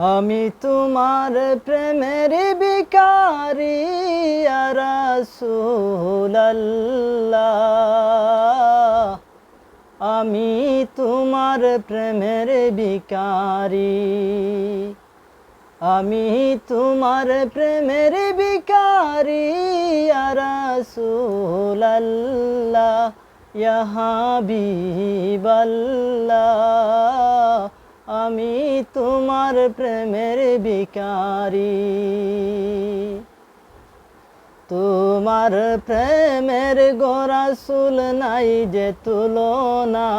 আমি তোমার প্রেমের ভিখারি ইয়া রাসূলুল্লাহ। আমি তোমার প্রেমের ভিখারি। আমি তোমার প্রেমের ভিখারি ইয়া রাসূলুল্লাহ ইয়া হাবিবাল্লাহ। আমি তোমার প্রেমের ভিখারি। তোমার প্রেমের গো রাসূল নাই যে তুলনা,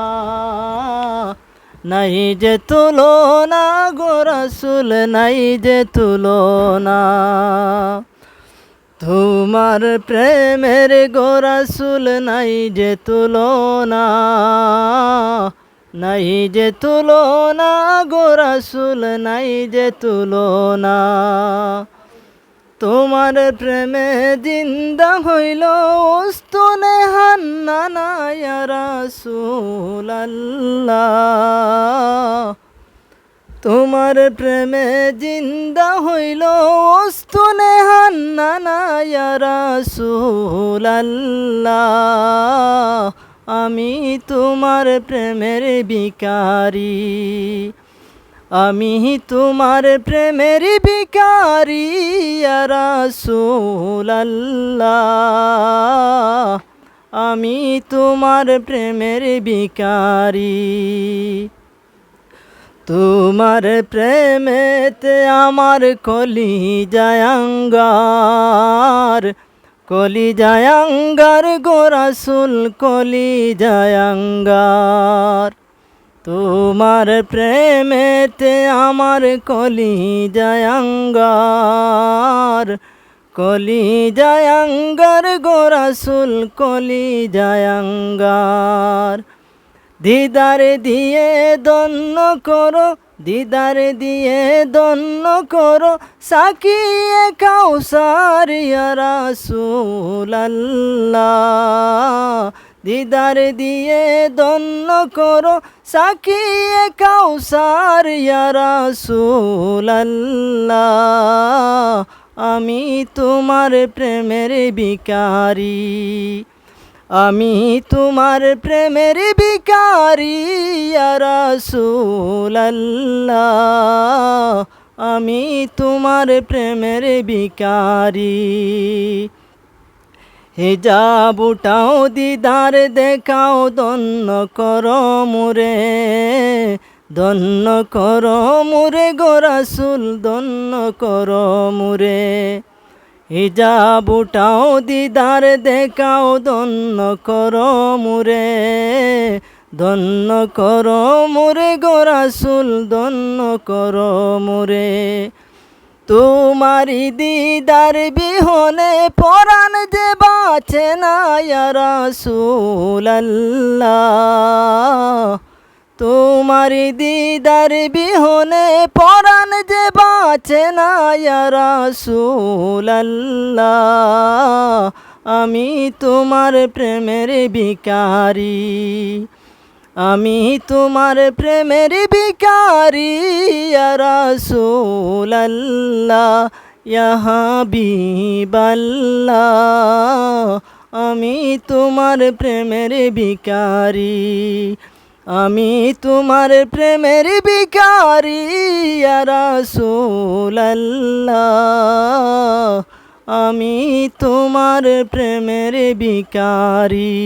নাই যে তুলনা গো রাসূল নাই যে তুলনা। তোমার প্রেমের গো রাসূল নাই যে তুলনা, নাই যে তুলনা গো রাসূল নাই যে তুলনা। তোমার প্রেমে জিন্দা হইল উস্তুনে হান্নানা ইয়া রাসূলুল্লাহ। তোমার প্রেমে জিন্দা হইল উস্তুনে হান্নানা ইয়া রাসূলুল্লাহ। আমি তোমার প্রেমের ভিখারি। আমি তোমার প্রেমের ভিখারি ইয়া রাসূলুল্লাহ। আমি তোমার প্রেমের ভিখারি। তোমার প্রেমেতে আমার কলিজায় আঙ্গার, কলিজায় আঙ্গার গো রাসূল কলিজায় আঙ্গার। তোমার প্রেমেতে আমার কলিজায় আঙ্গার, কলিজায় আঙ্গার গো রাসূল কলিজায় আঙ্গার। দিদার দিয়ে ধন্য করো, দিদার দিয়ে ধন্য করো সাকিয়ে কাউসার ইয়া রাসূলুল্লাহ। দিদার দিয়ে ধন্য করো সাকিয়ে কাউসার ইয়া রাসূলুল্লাহ। আমি তোমার প্রেমের ভিখারি। আমি তোমার প্রেমের ভিখারি ইয়া রাসূলুল্লাহ। আমি তোমার প্রেমের ভিখারি। হিজাব উঠাও দিদার দেখাও ধন্য করো মুরে, ধন্য করো মুরে গো রাসূল ধন্য করো মুরে। হিজাব উঠাও দিদার দেখাও ধন্য করো মুরে, ধন্য করো মুরে গো রাসূল ধন্য করো মুরে। তোমারি দিদার বিহনে পরাণ যে বাঁচে না ইয়া রাসূলুল্লাহ। তোমারি দিদার বিহনে পরাণ যে বাঁচে না ইয়া রাসূলুল্লাহ। আমি তোমার প্রেমের ভিখারি। আমি তোমার প্রেমের ভিখারি ইয়া রাসূলুল্লাহ ইয়া হাবিবাল্লাহ। আমি তোমার প্রেমের ভিখারি। আমি তোমার প্রেমের ভিখারি ইয়া রাসূলুল্লাহ। আমি তোমার প্রেমের ভিখারি।